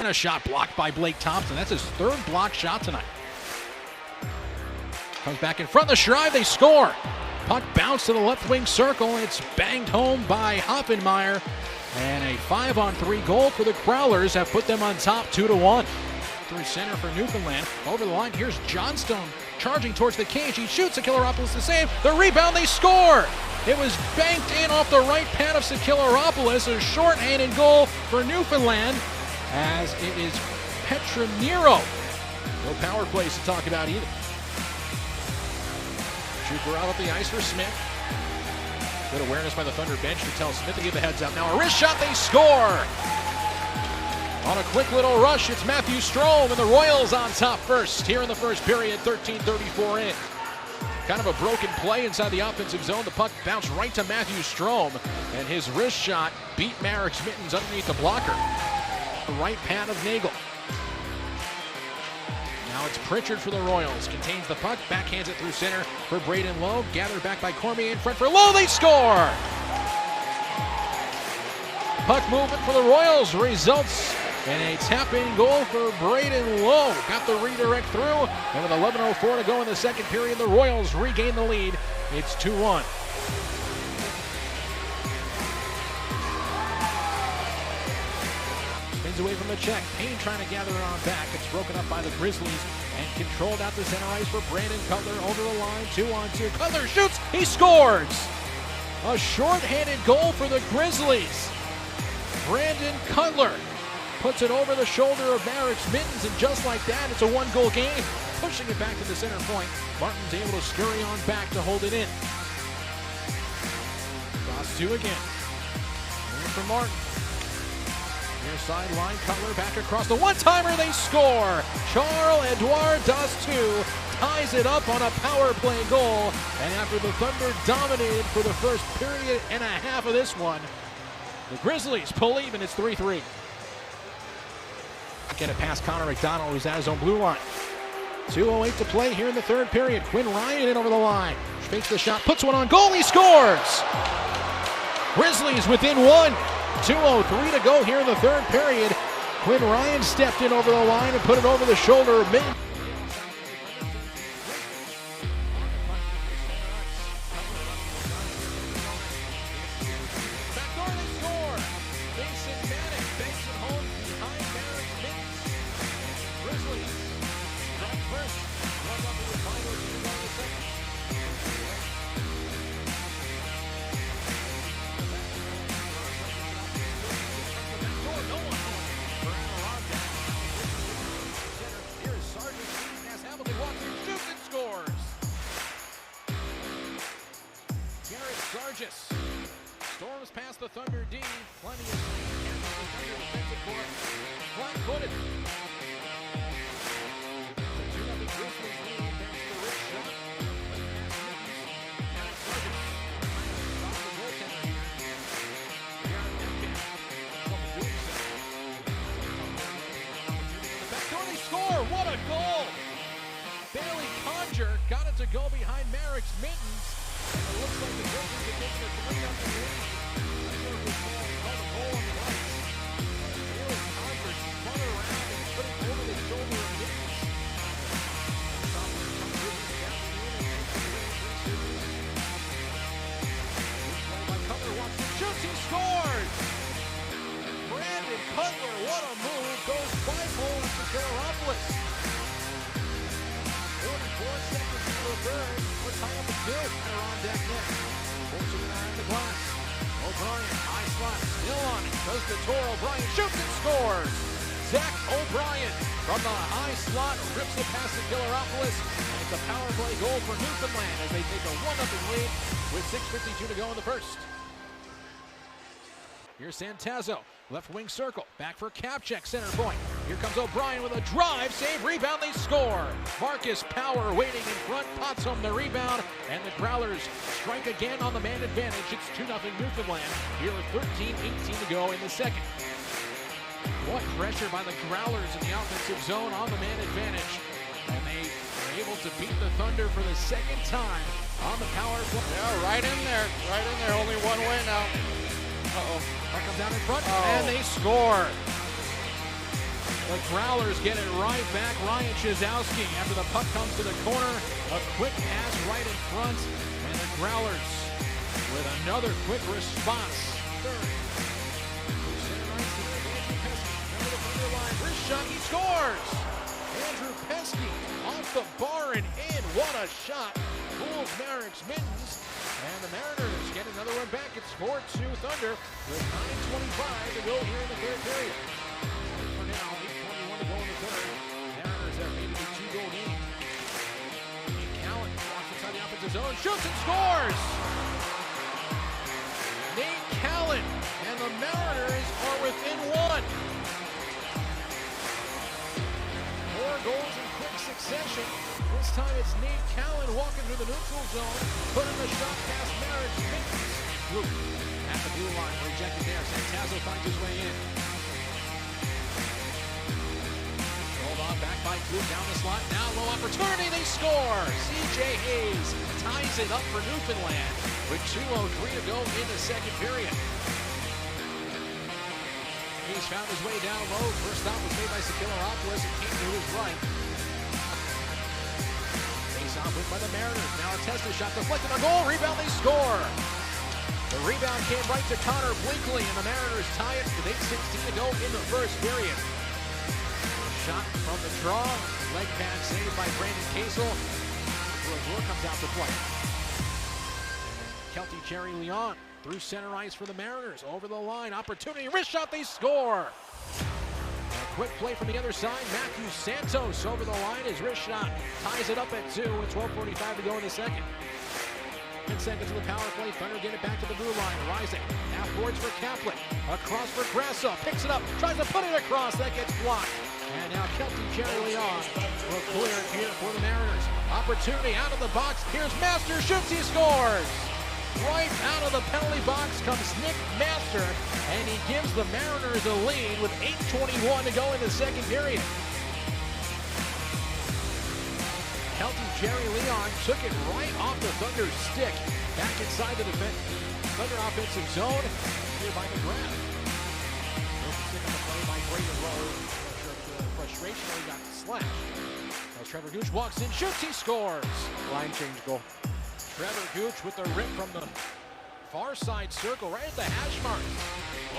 And a shot blocked by Blake Thompson. That's his third block shot tonight. Comes back in front of the Shrive, they score. Puck bounced to the left wing circle, and it's banged home by Hoffenmeyer. And a 5-on-3 goal for the Growlers have put them on top 2-1. Through center for Newfoundland. Over the line, here's Johnstone charging towards the cage. He shoots Sakhilaropoulos to save. The rebound, they score! It was banked in off the right pad of Sakhilaropoulos. A short-handed goal for Newfoundland, as it is Petronero. No power plays to talk about either. Cooper out up the ice for Smith. Good awareness by the Thunder bench to tell Smith to give the heads up. Now a wrist shot, they score! On a quick little rush, it's Matthew Strome, and the Royals on top first. Here in the first period, 13:34 in. Kind of a broken play inside the offensive zone. The puck bounced right to Matthew Strome, and his wrist shot beat Marek's mittens underneath the blocker. The right pad of Nagel. Now it's Pritchard for the Royals. Contains the puck, backhands it through center for Braden Lowe. Gathered back by Cormier in front for Lowe. They score! Puck movement for the Royals results in a tap-in goal for Braden Lowe. Got the redirect through, and with 11:04 to go in the second period, the Royals regain the lead. It's 2-1. Spins away from the check. Payne trying to gather it on back. It's broken up by the Grizzlies and controlled out the center ice for Brandon Cutler over the line. 2-on-2. Cutler shoots. He scores! A short-handed goal for the Grizzlies. Brandon Cutler puts it over the shoulder of Marek's mittens, and just like that, it's a one-goal game. Pushing it back to the center point. Martin's able to scurry on back to hold it in. Cross two again. In for Martin. Near sideline, Cutler back across the one-timer, they score! Charles-Edouard Dastou ties it up on a power play goal, and after the Thunder dominated for the first period and a half of this one, the Grizzlies pull even. It's 3-3. Get it past Connor McDonald, who's at his own blue line. 2:08 to play here in the third period. Quinn Ryan in over the line. Fakes the shot, puts one on goal, he scores! Grizzlies within one. 2:03 to go here in the third period. Quinn Ryan stepped in over the line and put it over the shoulder of Mitten. Storms past the Thunder D. Plenty of speed. The Thunder defensive court. Flat-footed. The 2-0 Grizzlies lead thanks to the wrist shot. Now Sargent. Stops the goaltender here. Garrett Metcalf. Trouble doing so. The back door, they score! What a goal! Bailey Conger got it to go behind Marek's mittens. It looks like the Grizzlies are taking a 3-0 lead. Called a goal on the ice. Bailey Conger spun around and put it over the shoulder of Mittens. By Cutler wants to shoot, he scores! Brandon Cutler, what a move, goes 5-hole after Sakhilaropoulos. 44 seconds into the third. We're tied up at 2. They're on deck next. Forcing it behind the glass. O'Brien, high slot, still on it. Goes to Tor O'Brien, shoots and scores! Zach O'Brien from the high slot rips it past Sakhilaropoulos. And it's a power play goal for Newfoundland as they take a 1-0 lead with 6:52 to go in the first. Here's Santazzo, left wing circle, back for Kapchek, center point. Here comes O'Brien with a drive, save, rebound, they score. Marcus Power waiting in front, pots home the rebound, and the Growlers strike again on the man advantage. It's 2-0 Newfoundland, here with 13:18 to go in the second. What pressure by the Growlers in the offensive zone on the man advantage. And they were able to beat the Thunder for the second time on the power play. Yeah, right in there, only one way now. Uh-oh. Puck comes down in front, and they score. The Growlers get it right back. Ryan Chizowski after the puck comes to the corner. A quick pass right in front. And the Growlers with another quick response. Third. Center ice here, Andrew Pesky. Down the front line. Wrist shot, he scores! Andrew Pesky off the bar and in. What a shot. Fools Merrick's mittens. And the Mariners get another one back. It's 4-2 Thunder with 9:25 to go here in the third period. For now, 8:21 to go in the third. Mariners have made it a 2-goal game. Nate Callan walks inside the offensive zone, shoots and scores! Nate Callan and the Mariners are within one. 4 goals in quick succession. This time it's Nate Callan walking through the neutral zone, putting the shot past Merrick's mittens. Luke at the blue line, rejected there. Santazzo finds his way in. Rolled on back by Luke down the slot. Now low opportunity, they score! CJ Hayes ties it up for Newfoundland with 2:03 to go in the second period. Hayes found his way down low. First stop was made by Sakilopoulos and came to his right. Face-off win by the Mariners. Now a Testa shot deflected on goal. Rebound, they score. The rebound came right to Connor Blinkley, and the Mariners tie it with 8:16 to go in the first period. Shot from the draw. Leg pad saved by Brandon Casel. Before comes out to play. Kelty Cherry Leon through center ice for the Mariners. Over the line. Opportunity. Wrist shot. They score. A quick play from the other side. Matthew Santos over the line. His wrist shot ties it up at 2 with 12:45 to go in the second. 10 seconds of the power play. Thunder get it back to the blue line. Rising. Half boards for Kaplan. Across for Grasso. Picks it up. Tries to put it across. That gets blocked. And now Kelty Cherry Leon will clear it here for the Mariners. Opportunity out of the box. Here's Master. Shoots. He scores. Right out of the penalty box comes Nick Master, and he gives the Mariners a lead with 8:21 to go in the second period. Kelty Cherry Leon took it right off the Thunder's stick, back inside the Thunder offensive zone, here by McGrath. Stick on the play by Braden Rowe. Frustration when he got slashed. As Trevor Gooch walks in, shoots, he scores. Line change goal. Trevor Gooch with the rip from the far side circle, right at the hash mark.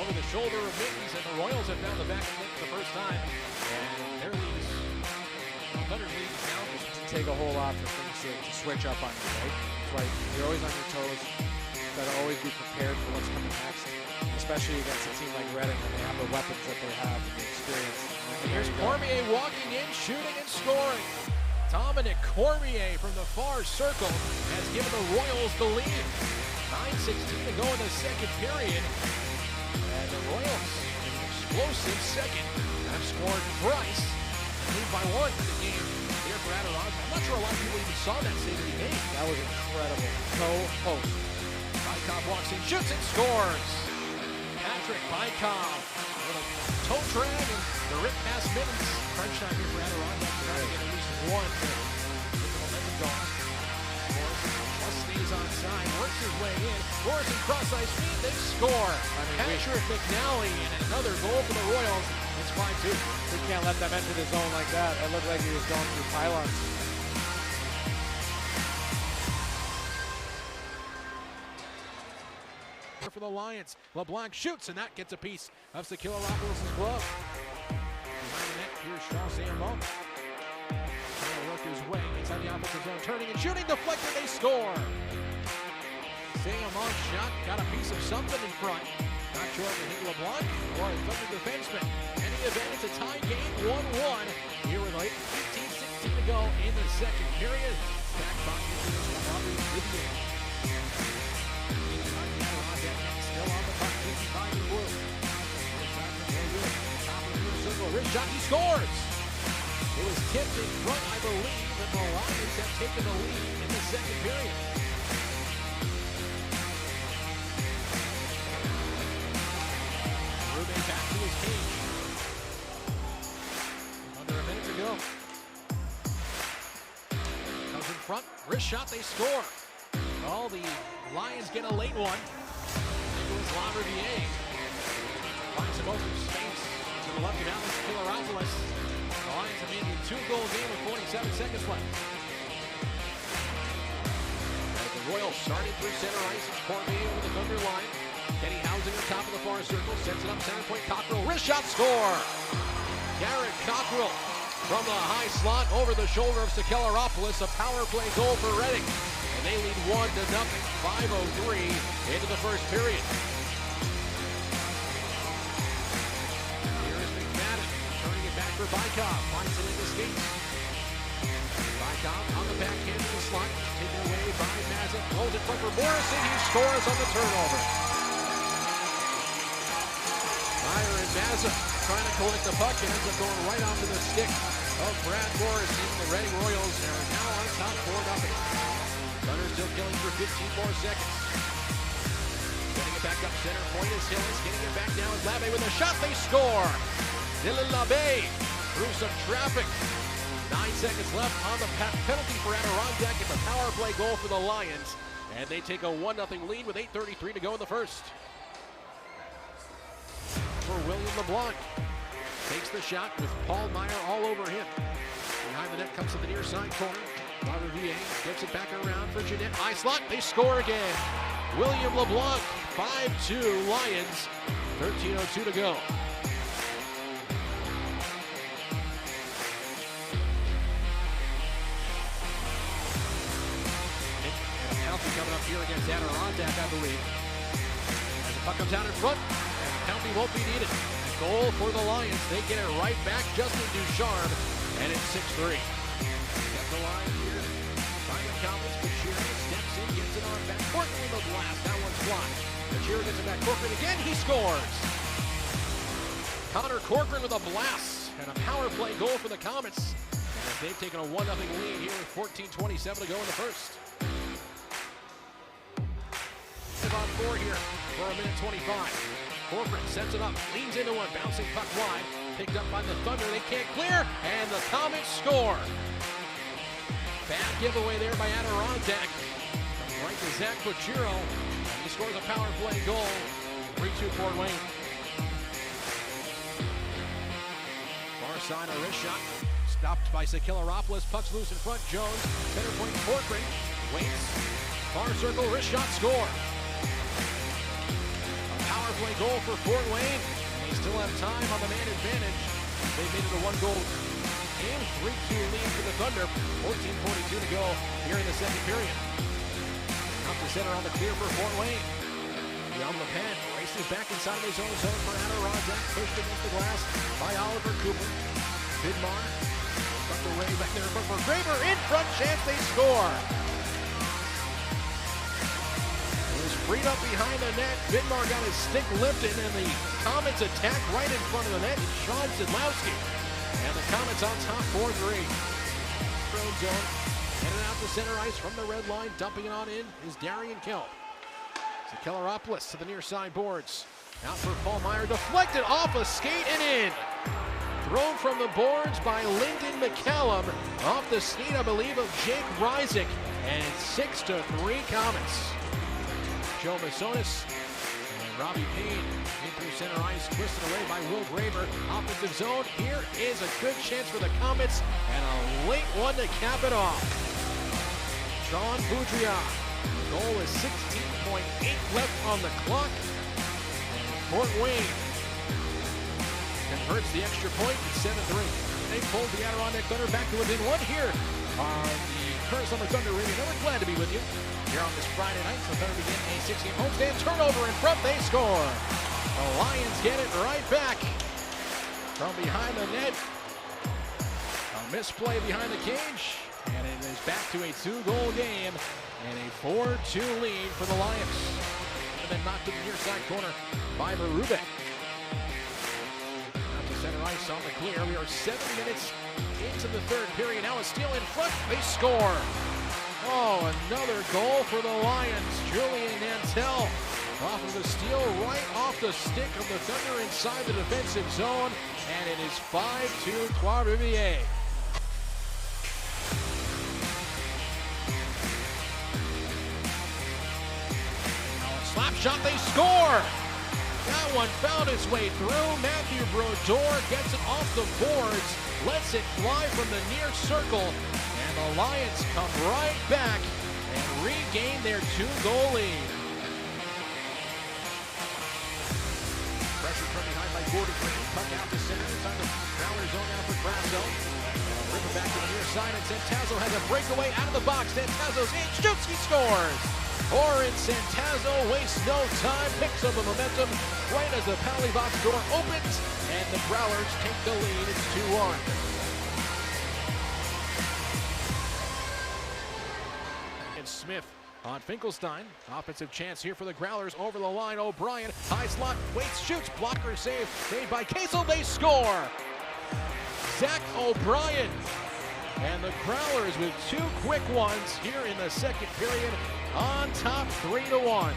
Over the shoulder of Mittens, and the Royals have found the back of the net for the first time. And their lead is, Thunder's lead is now. It doesn't take a whole lot for things to switch up on you, right? That's why you're always on your toes. You gotta always be prepared for what's coming next, especially against a team like Reading when they have the weapons that they have and the experience. And here's Cormier walking in, shooting and scoring. Dominic Cormier from the far circle has given the Royals the lead. 9:16 to go in the second period. And the Royals, in an explosive second, have scored thrice. Lead by 1 in the game here for Adirondack. I'm not sure a lot of people even saw that save that he made. That was incredible. So close. Bykov walks in, shoots and scores. Patrick Bykov with a toe drag and the rip past Mittens. Crunch time here for Adirondack. Trying to get at least one to get the momentum going. Morrison stays on side, works his way in. Morrison cross ice feed, they score. Patrick McNally and another goal for the Royals. It's 5-2. We can't let them enter the zone like that. It looked like he was going through pylons. For the Lions, LeBlanc shoots, and that gets a piece of Sakilopoulos' glove. Behind the net, here's Charles Samon. Trying to work his way inside the offensive zone, turning and shooting, deflected, they score. Sayamon's shot got a piece of something in front. Not sure if it hit LeBlanc or a Thunder defenseman. In any event, it's a tie game, 1-1. Here with 18-16 to go in the second period. Back box into this one, Aubrey with the game. Still on the puck, 55 in blue. Top of the blue circle, wrist shot, he scores! It was tipped in front, I believe, and the Lions have taken the lead in the second period. Rubin back to his cage. Under a minute to go. Comes in front, wrist shot, they score. Well, the Lions get a late one. Nicolas Lavrivier finds some open space to the the left of Alex Kilaropoulos. The Lions have made a 2-goal game with 47 seconds left. As the Royals started through center ice, it's Cormier over the Thunder line. Kenny Housing on top of the far circle, sends it up center point. Cockrell, wrist shot, score! Garrett Cockrell from the high slot over the shoulder of Kilaropoulos. A power play goal for Reading. And they lead 1-0, 5:03 into the first period. Back for Bykov, finds it in the skates. Bykov on the backhand of the slot, taken away by Mazza, holds it front for Morrison, he scores on the turnover. Meyer and Mazza trying to collect the puck, and ends up going right onto the stick of Brad Morrison. The Reading Royals are now on top 4-0. Runners still killing for 15 more seconds. Getting it back up center point is Hillis, getting it back down is Labbe with a shot, they score! Dylan Labbe through some traffic. 9 seconds left on the penalty for Adirondack. It's a power play goal for the Lions. And they take a 1-0 lead with 8:33 to go in the first. For William LeBlanc. Takes the shot with Paul Meyer all over him. Behind the net comes to the near side corner. Robert VA gets it back around for Jeanette. High slot, they score again. William LeBlanc, 5-2 Lions. 13:02 to go. Coming up here against Adirondack, I believe. As the puck comes out in front, and the penalty won't be needed. A goal for the Lions. They get it right back. Justin Ducharme, and it's 6-3. Get the line here. Simon Collins, Bashir steps in, gets it on back. Corcoran with a blast. That one's blocked. Bashir gets it back. Corcoran again. He scores. Connor Corcoran with a blast and a power play goal for the Comets. And they've taken a 1-0 lead here with 14:27 to go in the first. On 4 here for 1:25. Corcoran sets it up, leans into one, bouncing puck wide, picked up by the Thunder. They can't clear, and the Comets score. Bad giveaway there by Adirondack. Right to Zach Cochiro, and he scores a power play goal. 3-2 Fort Wayne. Far side, a wrist shot, stopped by Kilaropoulos. Puck's loose in front. Jones, center point. Corcoran waits. Far circle, wrist shot, score. Play goal for Fort Wayne. They still have time on the man advantage. They made it a 1-goal game. 3-2 lead for the Thunder. 14:42 to go here in the second period. Up to center on the clear for Fort Wayne. Beyond the pen, races back inside his own zone for Adirondack. Pushed against the glass by Oliver Cooper. Vidmar tucked away back there in front for Graber. In front, chance, they score. Freed up behind the net. Vidmar got his stick lifted, and the Comets attack right in front of the net. It's Sean Zidlowski. And the Comets on top 4-3. Throw zone. Headed out to center ice from the red line. Dumping it on in is Darian Kelp. Kilaropoulos to the near side boards. Out for Paul Meyer. Deflected off a skate and in. Thrown from the boards by Lyndon McCallum. Off the skate, I believe, of Jake Reisig. And it's 6-3 Comets. Joe Masonis and Robbie Payne in through center ice, twisted away by Will Graber. Offensive zone. Here is a good chance for the Comets, and a late one to cap it off. Sean Boudriard. The goal is 16.8 left on the clock. Fort Wayne converts the extra point to 7-3. They pulled the Adirondack Thunder back to within one here on the Current Summer Thunder Radio. We're glad to be with you here on this Friday night. The Thunder begin a 6-game homestand. Turnover in front. They score. The Lions get it right back from behind the net. A misplay behind the cage, and it is back to a 2-goal game and a 4-2 lead for the Lions. And then knocked to the near side corner by Berube. Out to center ice on the clear. We are 7 minutes into the third period. Now a steal in front. They score. Oh, another goal for the Lions. Julian Nantel off of the steal, right off the stick of the Thunder inside the defensive zone. And it is 5-2 Trois-Rivières. Slap shot, they score! That one found its way through. Matthew Brodeur gets it off the boards, lets it fly from the near circle, and the Lions come right back and regain their 2-goal lead. Pressure from behind by Gordy Green. Puck out to center. It's on the Growler zone now for Grasso. Rip it back to the near side, and Centazzo has a breakaway out of the box. Centazzo's in, shoots, he scores! Orin Centazzo wastes no time, picks up the momentum right as the penalty box door opens, and the Growlers take the lead. It's 2-1. And Smith on Finkelstein. Offensive chance here for the Growlers over the line. O'Brien, high slot, waits, shoots, blocker save, saved by Casel, they score! Zach O'Brien and the Growlers with 2 quick ones here in the second period, on top 3-1.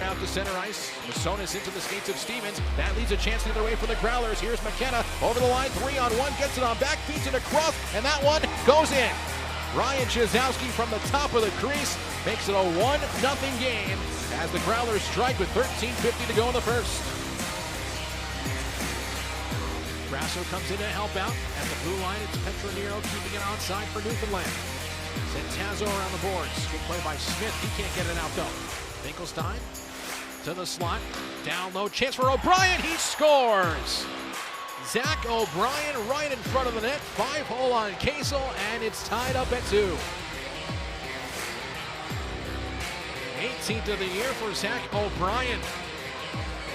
Out to center ice, Masonis into the skates of Stevens. That leaves a chance the other way for the Growlers. Here's McKenna over the line, 3-on-1, gets it on back, feeds it across, and that one goes in. Ryan Chizowski from the top of the crease makes it a 1-0 game as the Growlers strike with 13:50 to go in the first. Grasso comes in to help out. At the blue line, it's Petronero keeping it onside for Newfoundland. Centazzo around the boards. Good play by Smith. He can't get it out though. Finkelstein to the slot. Down low. Chance for O'Brien. He scores! Zach O'Brien right in front of the net. 5-hole on Casel, and it's tied up at 2. 18th of the year for Zach O'Brien.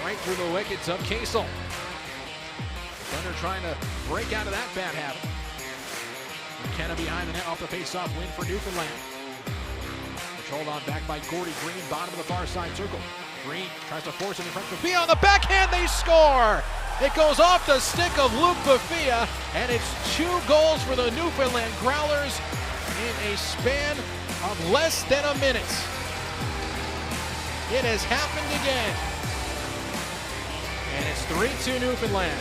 Right through the wickets of Casel. Thunder trying to break out of that bad habit. McKenna behind the net off the face-off win for Newfoundland. Controlled on back by Gordy Green, bottom of the far side circle. Green tries to force it in front of Bafia on the backhand, they score! It goes off the stick of Luke Bafia, and it's 2 goals for the Newfoundland Growlers in a span of less than a minute. It has happened again. And it's 3-2 Newfoundland.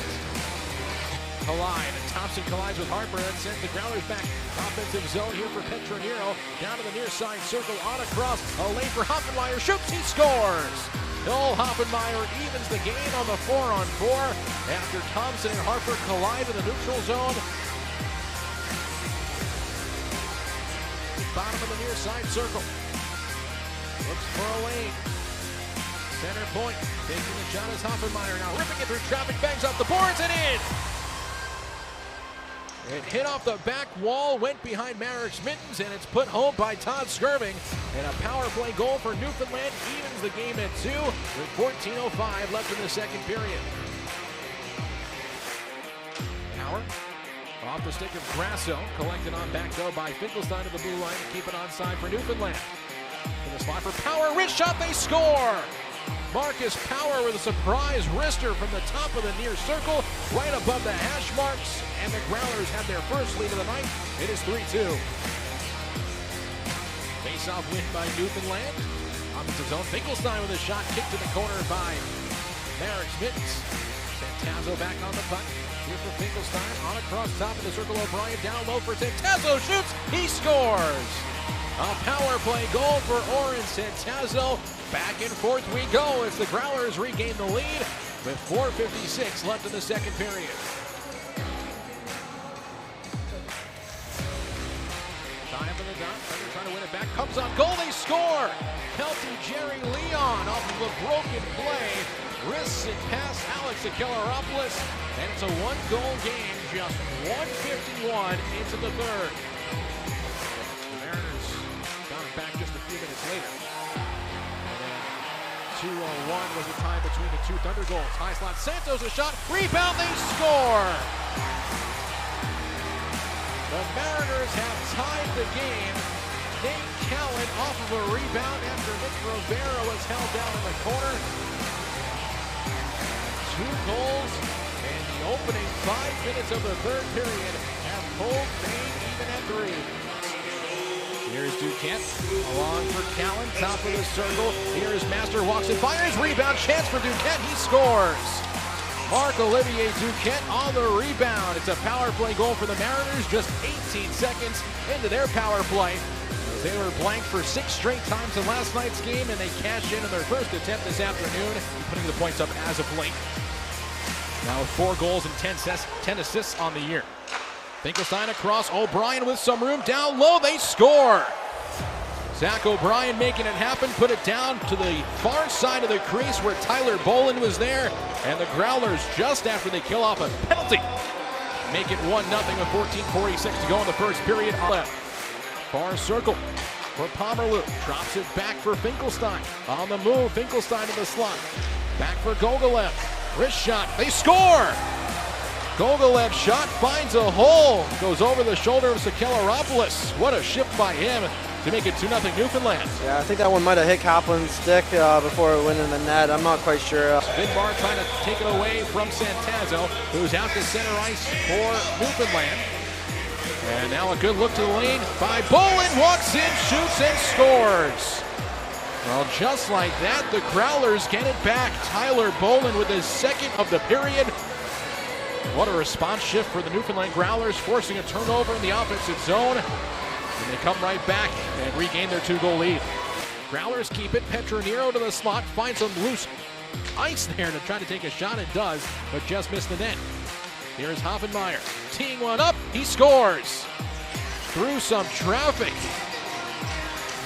Collide, and Thompson collides with Harper and sends the Growlers back. Offensive zone here for Petronero. Down to the near side circle, on across. A lane for Hoffenmeyer, shoots, he scores! Noel Hoffenmeyer evens the game on the 4-on-4 after Thompson and Harper collide in the neutral zone. Bottom of the near side circle. Looks for a lane. Center point, taking the shot is Hoffenmeyer now, ripping it through traffic, bangs off the boards and in! It hit off the back wall, went behind Marek's mittens, and it's put home by Todd Skirving. And a power play goal for Newfoundland evens the game at 2 with 14:05 left in the second period. Power off the stick of Grasso, collected on back though by Finkelstein to the blue line to keep it onside for Newfoundland. In the slot for Power, wrist shot, they score! Marcus Power with a surprise wrister from the top of the near circle, right above the hash marks, and the Growlers have their first lead of the night. It is 3-2. Face-off win by Newfoundland. Offensive zone, Finkelstein with a shot kicked to the corner by Marek's mittens. Centazzo back on the puck. Here for Finkelstein, on across top of the circle, O'Brien down low for Centazzo, shoots, he scores! A power play goal for Orin Centazzo. Back and forth we go as the Growlers regain the lead with 4:56 left in the second period. Time for the dot. Thunder trying to win it back. Comes on goal. They score. Healthy Jerry Leon off of a broken play. Wrists it past Alex Akeleropoulos. And it's a 1-goal game. Just 1:51 into the third. The Mariners got it back just a few minutes later. 2-1 was the time between the 2 Thunder goals. High slot, Santos a shot, rebound, they score! The Mariners have tied the game. Nate Cowan off of a rebound after Nick Rivera was held down in the corner. 2 goals, and the opening 5 minutes of the third period have pulled Maine even at 3. Here's Duquette, along for Callan, top of the circle. Here's Master, walks and fires, rebound, chance for Duquette, he scores! Marc-Olivier Duquette on the rebound. It's a power play goal for the Mariners, just 18 seconds into their power play. The They were blanked for 6 straight times in last night's game, and they cashed in their first attempt this afternoon, putting the points up as of late. Now with 4 goals and 10 assists on the year. Finkelstein across, O'Brien with some room down low, they score! Zach O'Brien making it happen, put it down to the far side of the crease where Tyler Bolin was there, and the Growlers, just after they kill off a penalty, make it 1-0 with 14:46 to go in the first period. Left. Far circle for Pomerleau, drops it back for Finkelstein. On the move, Finkelstein to the slot. Back for Gogolev, wrist shot, they score! Gogolev shot finds a hole, goes over the shoulder of Sakelaropoulos. What a shift by him to make it 2-0 Newfoundland. Yeah, I think that one might have hit Kaplan's stick before it went in the net. I'm not quite sure. Vidmar trying to take it away from Santazzo, who's out to center ice for Newfoundland. And now a good look to the lane by Bolin, walks in, shoots, and scores. Well, just like that, the Growlers get it back. Tyler Bolin with his second of the period. What a response shift for the Newfoundland Growlers, forcing a turnover in the offensive zone. And they come right back and regain their 2-goal lead. Growlers keep it. Petronero to the slot, finds some loose ice there to try to take a shot. It does, but just missed the net. Here's Hoffenmeyer, teeing one up, he scores! Through some traffic.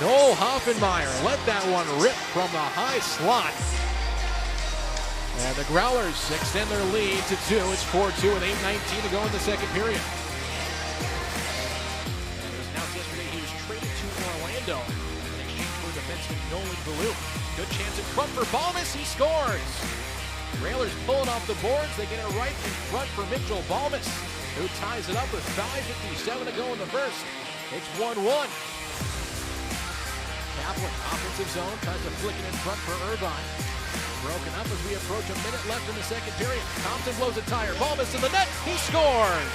Noel Hoffenmeyer let that one rip from the high slot. And the Growlers extend their lead to 2. It's 4-2 with 8:19 to go in the second period. And it was announced yesterday he was traded to Orlando in exchange for defenseman Nolan Ballou. Good chance in front for Balmas, he scores! Railers pulling off the boards, they get it right in front for Mitchell Balmas, who ties it up with 5:57 to go in the first. It's 1-1. Kaplan, offensive zone, tries to flick it in front for Irvine. Broken up as we approach a minute left in the second period. Thompson blows a tire, Balmas in the net, he scores!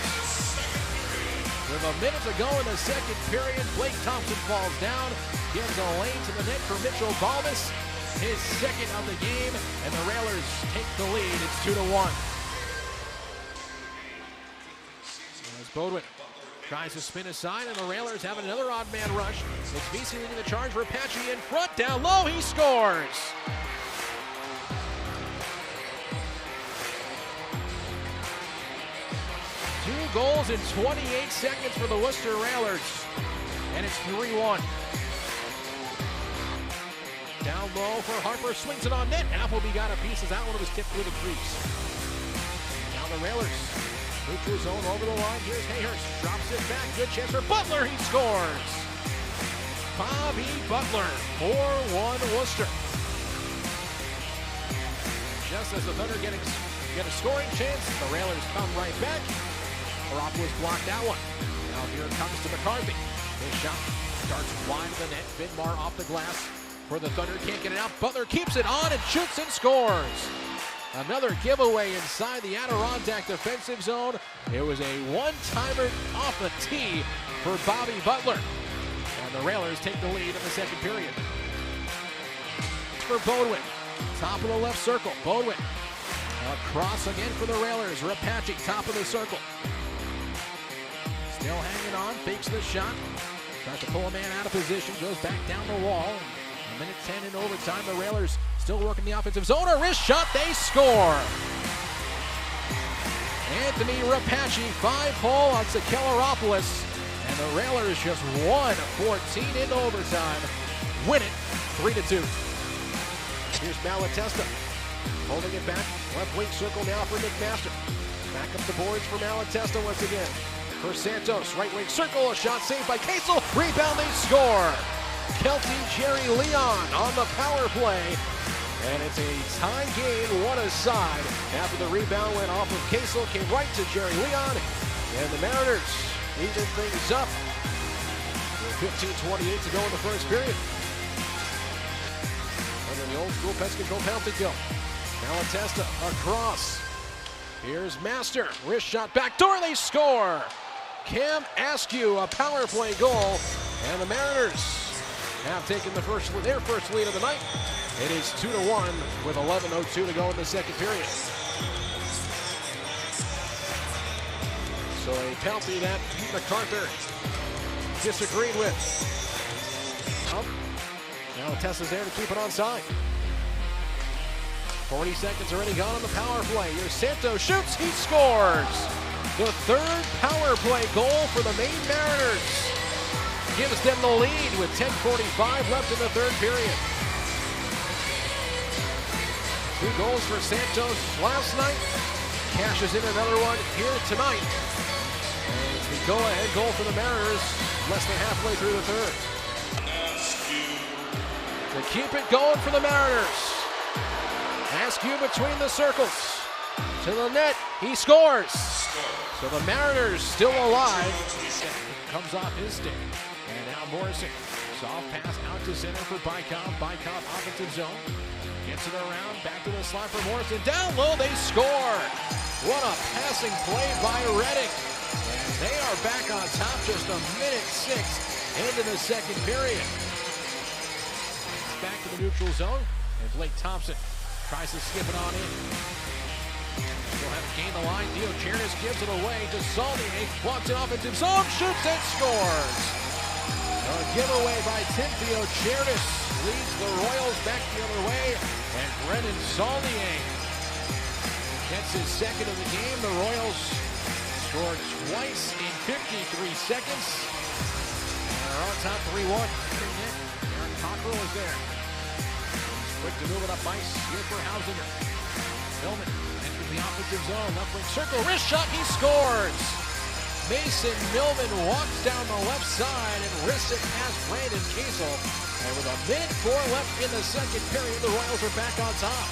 With a minute to go in the second period, Blake Thompson falls down, gives a lane to the net for Mitchell Balmas. His second of the game, and the Railers take the lead. It's 2-1. As Bodwin tries to spin aside, and the Railers have another odd man rush. It's VC leading the charge for Apache in front, down low, he scores! Two goals in 28 seconds for the Worcester Railers, and it's 3-1. Down low for Harper, swings it on net. Appleby got a piece as that one was tipped through the crease. Now the Railers move to his zone over the line. Here's Hayhurst, drops it back. Good chance for Butler, he scores! Bobby Butler, 4-1 Worcester. Just as the Thunder get a scoring chance, the Railers come right back. Garoppolo's blocked that one. Now here it comes to McCarthy. His shot starts wide of the net. Vidmar off the glass. For the Thunder, can't get it out. Butler keeps it on and shoots and scores. Another giveaway inside the Adirondack defensive zone. It was a one-timer off the tee for Bobby Butler. And the Railers take the lead in the second period. For Bodwin, top of the left circle. Bodwin across again for the Railers. Rapace, top of the circle. Still hanging on, fakes the shot. Tries to pull a man out of position, goes back down the wall. A minute 10 in overtime, the Railers still working the offensive zone. A wrist shot, they score! Anthony Rapace, 5-hole on Sakelaropoulos. And the Railers just won 14 in overtime. Win it 3-2. Here's Malatesta. Holding it back. Left wing circle now for Nick Master. Back up the boards for Malatesta once again. For Santos, right wing circle, a shot saved by Kasel. Rebound, they score! Kelty Jerry Leon on the power play. And it's a tie game, one aside. After the rebound went off of Kasel, came right to Jerry Leon. And the Mariners even things up. With 15:28 to go in the first period. Under the old school pest control penalty kill. Malatesta across. Here's Master. Wrist shot backdoor, they score! Cam Askew, a power play goal. And the Mariners have taken their first lead of the night. It is 2-1 with 11:02 to go in the second period. So a penalty that Pete MacArthur disagreed with. Up. Now Tessa's there to keep it onside. 40 seconds already gone on the power play. Here's Santos shoots, he scores! The third power play goal for the Maine Mariners gives them the lead with 10:45 left in the third period. 2 goals for Santos last night. Cashes in another one here tonight. And it's the go-ahead goal for the Mariners less than halfway through the third. To keep it going for the Mariners. Askew between the circles. To the net, he scores. So the Mariners still alive. Comes off his stick. And now Morrison. Soft pass out to center for Bykov. Bykov offensive zone. Gets it around, back to the slot for Morrison. Down low, they score. What a passing play by Redding. And they are back on top just a minute 6 into the second period. Back to the neutral zone, and Blake Thompson tries to skip it on in. He'll have to gain the line. Dio Chernis gives it away to Saulnier. Walks it offensive zone, shoots and scores. A giveaway by Tim Dio Chernis leads the Royals back the other way. And Brennan Saulnier gets his second of the game. The Royals scored twice in 53 seconds. And are on top 3-1. Aaron Cockrell is there. He's quick to move it up ice here for Hausinger. Millman enters the offensive zone. Left wing circle. Wrist shot. He scores. Mason Millman walks down the left side and wrists it past Brandon Kiesel. And with a minute 4 left in the second period, the Royals are back on top.